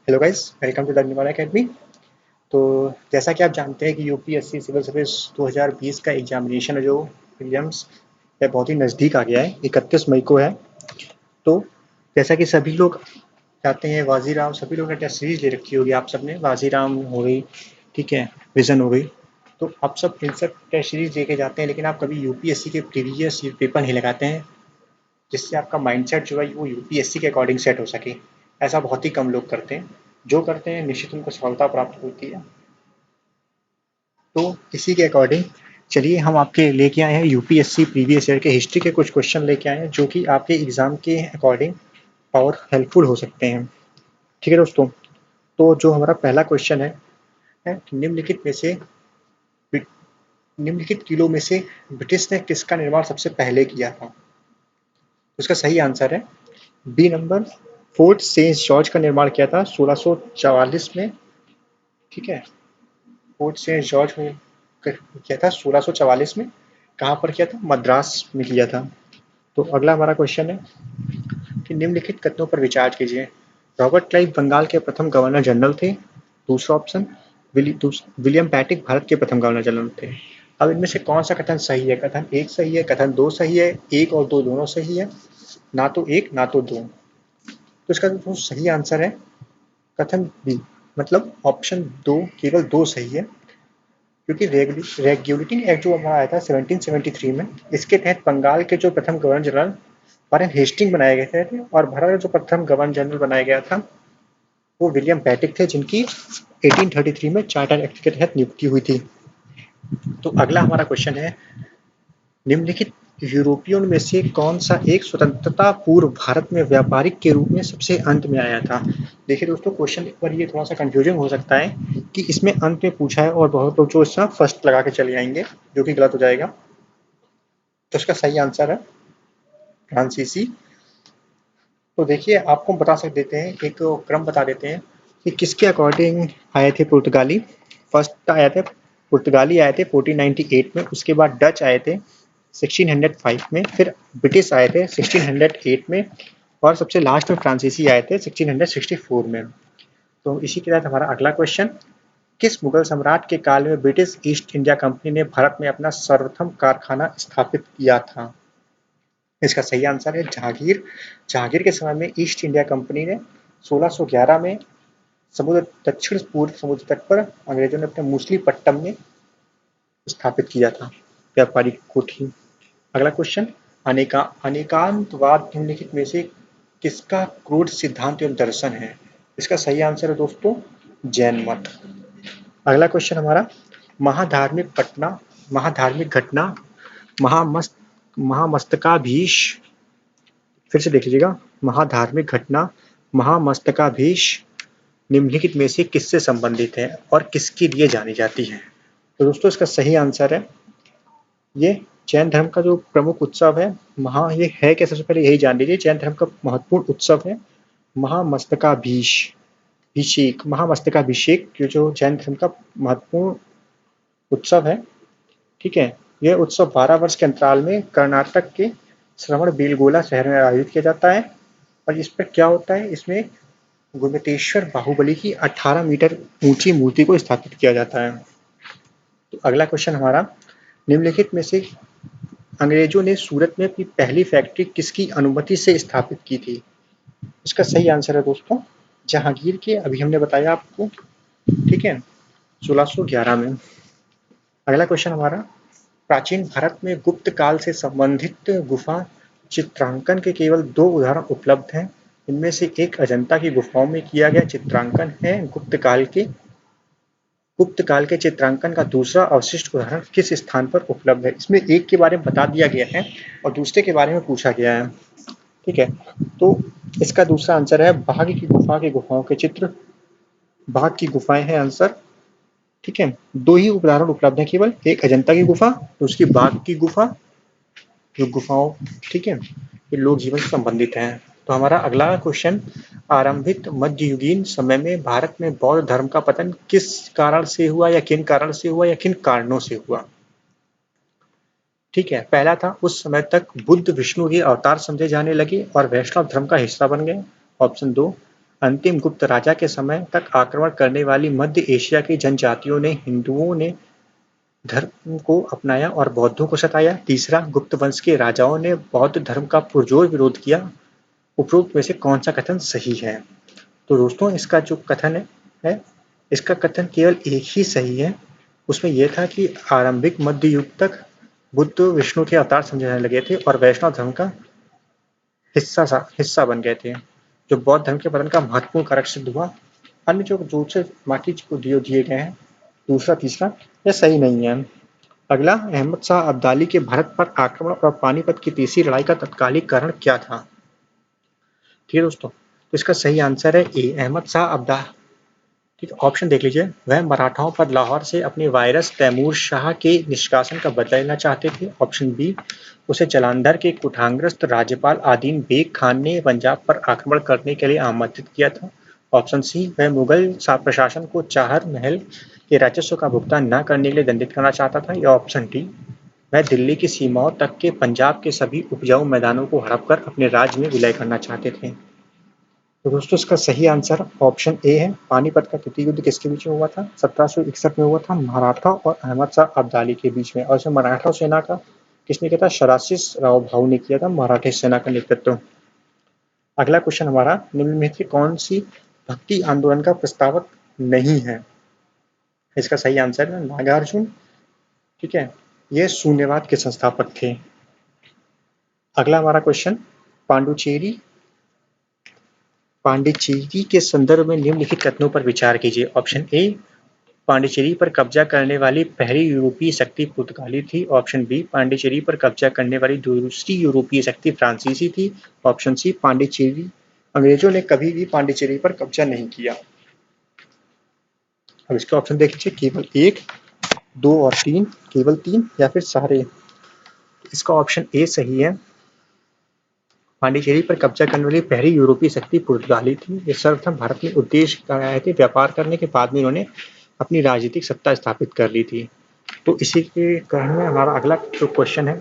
Hello guys, welcome to the Nirmala academy. तो जैसा कि आप जानते हैं कि यूपीएससी सिविल सर्विस 2020 का एग्जामिनेशन है जो प्रीलिम्स है बहुत ही नज़दीक आ गया है, 31 मई को है। तो जैसा कि सभी लोग चाहते हैं वाजीराम, सभी लोगों ने टेस्ट सीरीज ले रखी होगी, आप सबने वाजीराम हो गई, ठीक है, विजन हो गई। तो आप सब इन सब टेस्ट सीरीज लेके जाते हैं, लेकिन आप कभी यूपीएससी के प्रीवियस पेपर नहीं लगाते हैं जिससे आपका माइंडसेट जो है वो यूपीएससी के अकॉर्डिंग सेट हो सके। ऐसा बहुत ही कम लोग करते हैं, जो करते हैं निश्चित उनको सफलता प्राप्त होती है। तो इसी के अकॉर्डिंग चलिए हम आपके लेके आए हैं यूपीएससी प्रीवियस ईयर के हिस्ट्री के कुछ क्वेश्चन लेके आए हैं जो कि आपके एग्जाम के अकॉर्डिंग और हेल्पफुल हो सकते हैं। ठीक है दोस्तों, तो जो हमारा पहला क्वेश्चन है निम्नलिखित किलों में से ब्रिटिश ने किसका निर्माण सबसे पहले किया था। उसका सही आंसर है B number, Fort Saint George का निर्माण किया था 1644 में। ठीक है, फोर्ट सेंट जॉर्ज में किया था 1644 में। कहाँ पर किया था? मद्रास में किया था। तो अगला हमारा क्वेश्चन है कि निम्नलिखित कथनों पर विचार कीजिए। रॉबर्ट क्लाइव बंगाल के प्रथम गवर्नर जनरल थे। दूसरा ऑप्शन, विलियम पैटिक भारत के प्रथम गवर्नर जनरल थे। अब इनमें से कौन सा कथन सही है? कथन एक सही है, कथन दो सही है, एक और दो दोनों सही है, ना तो एक ना तो दो। तो इसका जो सही आंसर है कथन बी, मतलब ऑप्शन दो, केवल दो सही है। क्योंकि रेगुलेटिंग एक्ट जो हमारा आया था 1773 में, इसके तहत बंगाल के जो प्रथम गवर्नर जनरल वारेन हेस्टिंग बनाए गए थे और भारत का जो प्रथम गवर्नर जनरल बनाया गया था वो विलियम पैटिक थे, जिनकी 1833 में चार्टर एक्ट के तहत नियुक्ति हुई थी। तो अगला हमारा क्वेश्चन है निम्नलिखित यूरोपियों में से कौन सा एक स्वतंत्रता पूर्व भारत में व्यापारिक के रूप में सबसे अंत में आया था। देखिए दोस्तों, क्वेश्चन पर ये थोड़ा सा कंफ्यूजिंग हो सकता है कि इसमें अंत में पूछा है और बहुत लोग जो इसका फर्स्ट लगा के चले आएंगे, जो कि गलत हो जाएगा। तो इसका सही आंसर है फ्रांसीसी। तो देखिए आपको बता सकते देते हैं, एक क्रम बता देते हैं कि किसके अकॉर्डिंग आए थे पुर्तगाली। फर्स्ट आया थे पुर्तगाली, आए थे 1498 में, उसके बाद डच आए थे 1605 में, फिर ब्रिटिश आए थे 1608 में और सबसे लास्ट में फ्रांसीसी आए थे 1664 में। तो इसी के साथ हमारा अगला क्वेश्चन, किस मुगल सम्राट के काल में ब्रिटिश ईस्ट इंडिया कंपनी ने भारत में अपना सर्वप्रथम कारखाना स्थापित किया था। इसका सही आंसर है जहांगीर। जहांगीर के समय में ईस्ट इंडिया कंपनी ने 1611 में समुद्र दक्षिण पूर्व समुद्र तट पर अंग्रेजों ने अपने मूसलीपट्टनम में स्थापित किया था व्यापारिक कोठी। अगला क्वेश्चन, अनेकांतवाद निम्नलिखित में से किसका क्रोध सिद्धांत एवं दर्शन है। इसका सही आंसर है दोस्तों जैन मत। अगला क्वेश्चन हमारा, महाधार्मिक पटना महाधार्मिक घटना महामस्त महामस्तकाधीश, फिर से देख लीजिएगा, महाधार्मिक घटना महामस्तकाधीश निम्नलिखित में से किससे संबंधित है और किसके लिए जानी जाती है। तो दोस्तों इसका सही आंसर है ये जैन धर्म का जो प्रमुख उत्सव है ये है क्या, सबसे पहले यही जान लीजिए। जैन धर्म का महत्वपूर्ण उत्सव है महामस्तकाभिषेक, जो जैन धर्म का महत्वपूर्ण उत्सव है। ठीक है, यह उत्सव 12 वर्ष के अंतराल में कर्नाटक के श्रवणबेलगोला शहर में आयोजित किया जाता है। और इस पर क्या होता है, इसमें गुम्बदेश्वर बाहुबली की 18 मीटर ऊंची मूर्ति को स्थापित किया जाता है। तो अगला क्वेश्चन हमारा, निम्नलिखित में से अंग्रेजों ने सूरत में अपनी पहली फैक्ट्री किसकी अनुमति से स्थापित की थी। इसका सही आंसर है दोस्तों जहांगीर के, अभी हमने बताया आपको, ठीक है, 1611 में। अगला क्वेश्चन हमारा, प्राचीन भारत में गुप्त काल से संबंधित गुफा चित्रांकन के केवल दो उदाहरण उपलब्ध हैं। इनमें से एक अजंता की गुफाओं में किया गया चित्रांकन है गुप्त काल के चित्रांकन का दूसरा अवशिष्ट उदाहरण किस स्थान पर उपलब्ध है। इसमें एक के बारे में बता दिया गया है और दूसरे के बारे में पूछा गया है। ठीक है, तो इसका दूसरा आंसर है बाघ की गुफा के गुफाओं के चित्र, बाघ की गुफाएं हैं आंसर। ठीक है, दो ही उदाहरण उपलब्ध है केवल, एक अजंता की गुफा, दूसरी बाघ की गुफा, जो गुफाओं, ठीक है, ये लोक जीवन से संबंधित हैं। तो हमारा अगला क्वेश्चन, आरंभिक मध्ययुगीन समय में भारत में बौद्ध धर्म का पतन किस कारण से हुआ या किन कारण से हुआ या किन कारणों से हुआ। ठीक है, पहला था उस समय तक बुद्ध विष्णु के अवतार समझे जाने लगे और वैष्णव धर्म का हिस्सा बन गए। ऑप्शन दो, अंतिम गुप्त राजा के समय तक आक्रमण करने वाली मध्य एशिया की जनजातियों ने हिंदुओं ने धर्म को अपनाया और बौद्धों को सताया। तीसरा, गुप्त वंश के राजाओं ने बौद्ध धर्म का पुरजोर विरोध किया। उपरोक्त में से कौन सा कथन सही है? तो दोस्तों इसका जो कथन है इसका कथन केवल एक ही सही है। उसमें यह था कि आरंभिक मध्य युग तक बुद्ध विष्णु के अवतार समझे जाने लगे थे और वैष्णव धर्म का हिस्सा बन गए थे, जो बौद्ध धर्म के पतन का महत्वपूर्ण कारक सिद्ध हुआ। अन्य जो दूसरे बाकी को दिए गए हैं दूसरा तीसरा यह सही नहीं है। अगला, अहमद शाह अब्दाली के भारत पर आक्रमण और पानीपत की तीसरी लड़ाई का तत्कालिक कारण क्या था? ठीक है दोस्तों, तो इसका सही आंसर है ए, अहमद शाह अब्दाली। ठीक है, ऑप्शन देख लीजिए। वह मराठाओं पर लाहौर से अपने वायरस तैमूर शाह के निष्कासन का बदला लेना चाहते थे। ऑप्शन बी, उसे जालंधर के कुठाग्रस्त राज्यपाल आदिल बेग खान ने पंजाब पर आक्रमण करने के लिए आमंत्रित किया था। ऑप्शन सी, वह मुगल प्रशासन को चाहर महल के राजस्व का भुगतान न करने के लिए दंडित करना चाहता था। या ऑप्शन डी, वह दिल्ली की सीमाओं तक के पंजाब के सभी उपजाऊ मैदानों को हड़प कर अपने राज्य में विलय करना चाहते थे। तो दोस्तों इसका सही आंसर ऑप्शन ए है। पानीपत का तृतीय युद्ध किसके बीच में हुआ था? 1761 में हुआ था, मराठा और अहमद शाह अब्दाली के बीच में। और इसमें मराठा सेना का किसने किया था? शराशिस राव भाऊ ने किया था मराठी सेना का नेतृत्व। अगला क्वेश्चन हमारा, निम्न में से कौन सी भक्ति आंदोलन का प्रस्तावक नहीं है? इसका सही आंसर है नागार्जुन। ठीक है, ये शून्यवाद के संस्थापक थे। अगला हमारा क्वेश्चन, पांडिचेरी के संदर्भ में निम्नलिखित कथनों पर विचार कीजिए। ऑप्शन ए, पांडिचेरी पर कब्जा करने वाली पहली यूरोपीय शक्ति पुर्तगाली थी। ऑप्शन बी, पांडिचेरी पर कब्जा करने वाली दूसरी यूरोपीय शक्ति फ्रांसीसी थी। ऑप्शन सी, अंग्रेजों ने कभी भी पांडिचेरी पर कब्जा नहीं किया। अब इसके ऑप्शन देख लीजिए, केवल 1, 2 और 3, केवल 3 या फिर सारे। इसका ऑप्शन ए सही है। पांडिचेरी पर कब्जा करने वाली पहली यूरोपीय शक्ति पुर्तगाली थी। ये सर्वप्रथम भारत में उद्देश्य आए थे, व्यापार करने के बाद में इन्होंने अपनी राजनीतिक सत्ता स्थापित कर ली थी। तो इसी के क्रम में हमारा अगला जो क्वेश्चन है,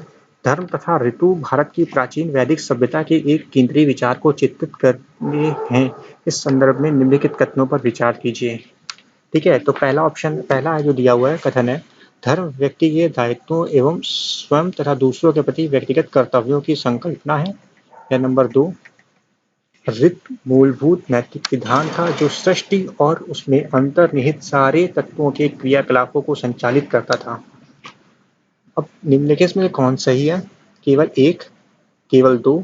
धर्म तथा ऋतु भारत की प्राचीन वैदिक सभ्यता के एक केंद्रीय विचार को चित्रित करते हैं। इस संदर्भ में निम्नलिखित कथनों पर विचार कीजिए। ठीक है, तो पहला जो दिया हुआ है कथन है, धर्म व्यक्ति के दायित्वों एवं स्वयं तथा दूसरों के प्रति व्यक्तिगत कर्तव्यों की संकल्पना है। या नंबर 2, ऋतु मूलभूत नैतिक विधान था जो सृष्टि और उसमें अंतर्निहित सारे तत्वों के क्रियाकलापों को संचालित करता था। अब निम्नलिखित में कौन सही है? केवल 1, केवल 2,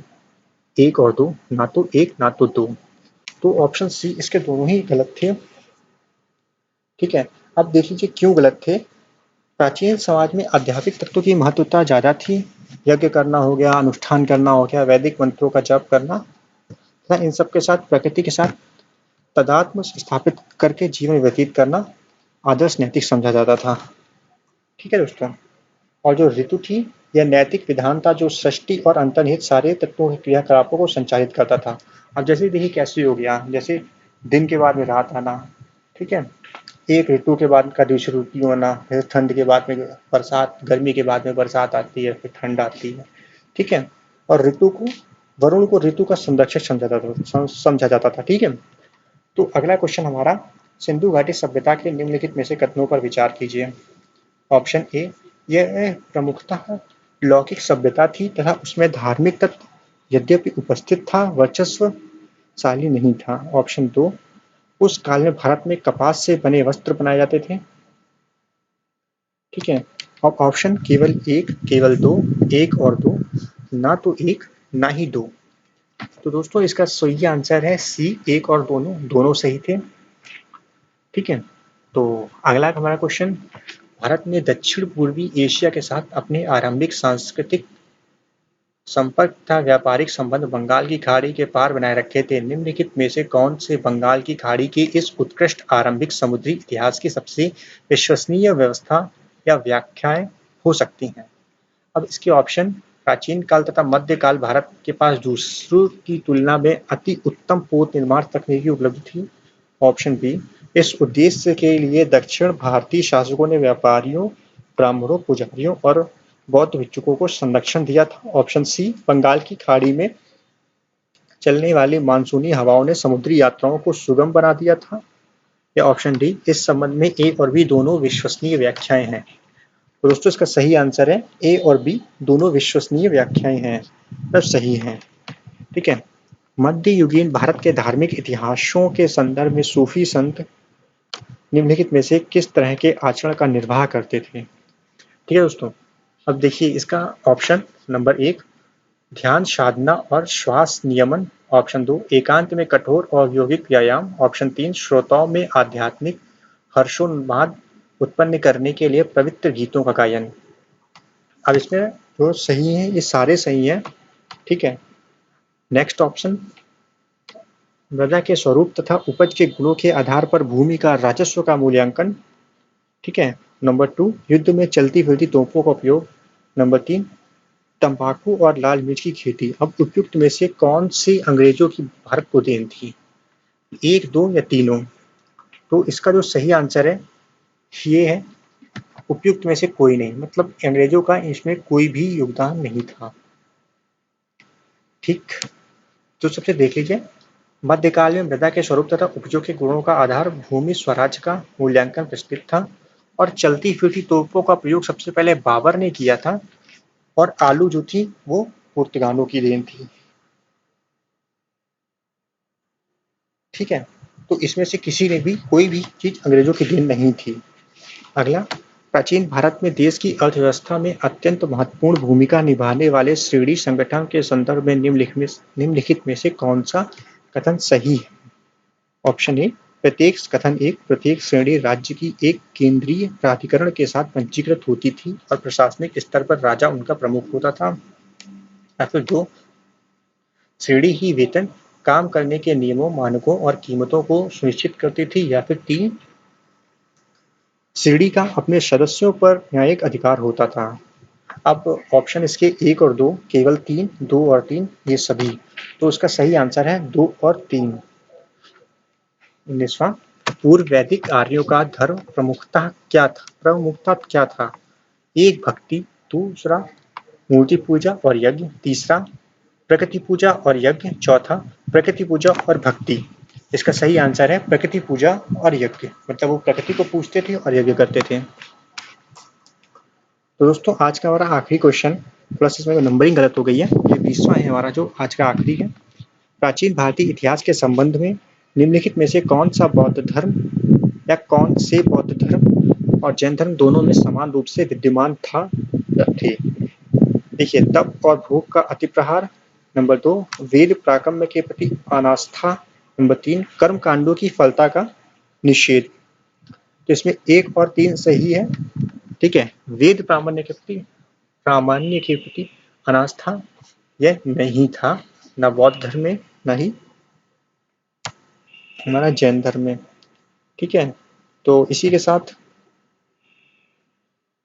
1 और 2, ना तो 1 ना तो 2। तो ऑप्शन सी इसके दोनों ही गलत थे। ठीक है, अब देख लीजिए क्यों गलत थे। प्राचीन समाज में आध्यात्मिक तत्वों की महत्वता ज्यादा थी। यज्ञ करना हो गया, अनुष्ठान करना हो गया, वैदिक मंत्रों का जप करना, इन सब के साथ प्रकृति के साथ तदात्म स्थापित करके जीवन व्यतीत करना आदर्श नैतिक समझा जाता था। ठीक है दोस्तों, और जो ऋतु थी यह नैतिक विधान था जो सृष्टि और अंतर्निहित सारे तत्वों के क्रियाकलापों को संचालित करता था। अब जैसे देखिए कैसे हो गया, जैसे दिन के बाद में रात आना, ठीक है, एक ऋतु के बाद का दूसरी ऋतु आना, ठंड के बाद में बरसात, गर्मी के बाद में बरसात आती है, फिर ठंड आती है। ठीक है, और वरुण को ऋतु का संरक्षक समझा जाता था। ठीक है, तो अगला क्वेश्चन हमारा, सिंधु घाटी सभ्यता के निम्नलिखित में से कथनों पर विचार कीजिए। ऑप्शन ए, यह प्रमुखतः लौकिक सभ्यता थी तथा उसमें धार्मिक तत्व यद्यपि उपस्थित था, वर्चस्वशाली नहीं था। ऑप्शन 2, उस काल में भारत में कपास से बने वस्त्र बनाए जाते थे। ठीक है, और ऑप्शन केवल 1, केवल 2, 1 और 2, ना तो 1 ना ही 2। तो दोस्तों इसका सही आंसर है सी, 1 और दोनों सही थे। ठीक है, तो अगला हमारा क्वेश्चन, भारत ने दक्षिण पूर्वी एशिया के साथ अपने आरंभिक सांस्कृतिक संपर्क तथा व्यापारिक संबंध बंगाल की खाड़ी के पार बनाए रखे थे। निम्नलिखित में से कौन से बंगाल की खाड़ी के इस उत्कृष्ट आरंभिक समुद्री इतिहास की सबसे विश्वसनीय व्यवस्था या व्याख्याएं हो सकती हैं? अब इसके ऑप्शन, प्राचीन काल तथा मध्यकाल भारत के पास दूसरों की तुलना में अति उत्तम पोत निर्माण तकनीकी उपलब्ध थी। ऑप्शन बी, इस उद्देश्य के लिए दक्षिण भारतीय शासकों ने व्यापारियों, ब्राह्मणों, पुजारियों और बौद्ध भिक्षुकों को संरक्षण दिया था। ऑप्शन सी, बंगाल की खाड़ी में चलने वाली मानसूनी हवाओं ने समुद्री यात्राओं को सुगम बना दिया था? या ऑप्शन डी, इस संबंध में ए और बी दोनों विश्वसनीय व्याख्याएं हैं। तो दोस्तों इसका सही आंसर है ए और बी दोनों विश्वसनीय व्याख्याएं हैं, मतलब सही हैं। ठीक है। मध्ययुगीन भारत के धार्मिक इतिहासों के संदर्भ में सूफी संत निम्नलिखित में से किस तरह के आचरण का निर्वाह करते थे? ठीक है दोस्तों, अब देखिए इसका ऑप्शन नंबर 1 ध्यान साधना और श्वास नियमन, ऑप्शन 2 एकांत में कठोर और यौगिक व्यायाम, ऑप्शन 3 श्रोताओं में आध्यात्मिक हर्षोन्माद उत्पन्न करने के लिए पवित्र गीतों का गायन। अब इसमें जो सही है ये सारे सही हैं। ठीक है। नेक्स्ट ऑप्शन मृदा के स्वरूप तथा उपज के गुणों के आधार पर भूमि का राजस्व का मूल्यांकन। ठीक है। नंबर 2 युद्ध में चलती फिरती तोपों का उपयोग। नंबर 3 तंबाकू और लाल मिर्च की खेती। अब उपयुक्त में से कौन सी अंग्रेजों की भारत को देन थी? 1, 2 या तीनों? तो इसका जो सही आंसर है ये है उपयुक्त में से कोई नहीं, मतलब अंग्रेजों का इसमें कोई भी योगदान नहीं था। ठीक, तो सबसे देख लीजिए मध्यकाल में मृदा के स्वरूप तथा उपजों के गुणों का आधार भूमि स्वराज का मूल्यांकन प्रचलित था और चलती फिरती तोपों का प्रयोग सबसे पहले बाबर ने किया था और आलू जो थी वो पुर्तगालों की देन थी। ठीक है, तो इसमें से किसी ने भी कोई भी चीज अंग्रेजों की देन नहीं थी। अगला, प्राचीन भारत में देश की अर्थव्यवस्था में अत्यंत महत्वपूर्ण भूमिका निभाने वाले श्रेणी संगठन के संदर्भ में निम्नलिखित में से कौन सा कथन सही है? ऑप्शन ए प्रत्येक श्रेणी राज्य की एक केंद्रीय प्राधिकरण के साथ पंजीकृत होती थी और प्रशासनिक स्तर पर राजा उनका प्रमुख होता था। या फिर 2 श्रेणी ही वेतन, काम करने के नियमों, मानकों और कीमतों को सुनिश्चित करती थी। या फिर 3 श्रेणी का अपने सदस्यों पर न्यायिक अधिकार होता था। अब ऑप्शन इसके 1 और 2, केवल 3, 2 और 3 ये सभी। तो उसका सही आंसर है 2 और 3। 19वां, पूर्व वैदिक आर्यों का धर्म प्रमुखता क्या था? 1 भक्ति, दूसरा मूर्ति पूजा और यज्ञ, तीसरा प्रकृति पूजा और यज्ञ, चौथा प्रकृति पूजा और भक्ति। इसका सही आंसर है प्रकृति पूजा और यज्ञ, मतलब वो प्रकृति को पूजते थे और यज्ञ करते थे। तो दोस्तों आज का हमारा आखिरी क्वेश्चन, थोड़ा सा इसमें नंबरिंग गलत हो गई है, ये 20वां है हमारा जो आज का आखिरी है। प्राचीन भारतीय इतिहास के संबंध में निम्नलिखित में से कौन सा बौद्ध धर्म या कौन से बौद्ध धर्म और जैन धर्म दोनों में समान रूप से विद्यमान थे? देखिए, तप और भूख का अतिप्रहार, नंबर 2 वेद प्राकम्य के प्रति अनास्था, नंबर 3 कर्म कांडों की फलता का निषेध। तो इसमें 1 और 3 सही है। ठीक है, वेद प्रामाण्य के प्रति अनास्था यह नहीं था, न बौद्ध धर्म में न ही हमारा जैन धर्म में। ठीक है, तो इसी के साथ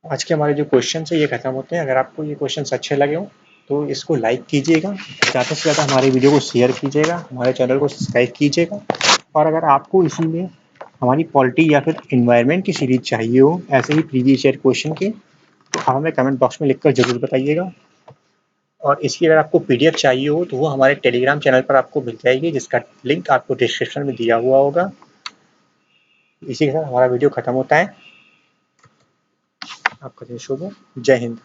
आज के हमारे जो क्वेश्चन है ये खत्म होते हैं। अगर आपको ये क्वेश्चन अच्छे लगे हो तो इसको लाइक कीजिएगा, ज़्यादा से ज़्यादा हमारे वीडियो को शेयर कीजिएगा, हमारे चैनल को सब्सक्राइब कीजिएगा। और अगर आपको इसी में हमारी पॉलिटी या फिर इन्वायरमेंट की सीरीज चाहिए हो ऐसे ही प्रीवियस ईयर क्वेश्चन के, तो आप हमें कमेंट बॉक्स में लिखकर ज़रूर बताइएगा। और इसकी अगर आपको PDF चाहिए हो तो वो हमारे टेलीग्राम चैनल पर आपको मिल जाएगी, जिसका लिंक आपको डिस्क्रिप्शन में दिया हुआ होगा। इसी के साथ हमारा वीडियो खत्म होता है। आपका दिन शुभ हो। जय हिंद।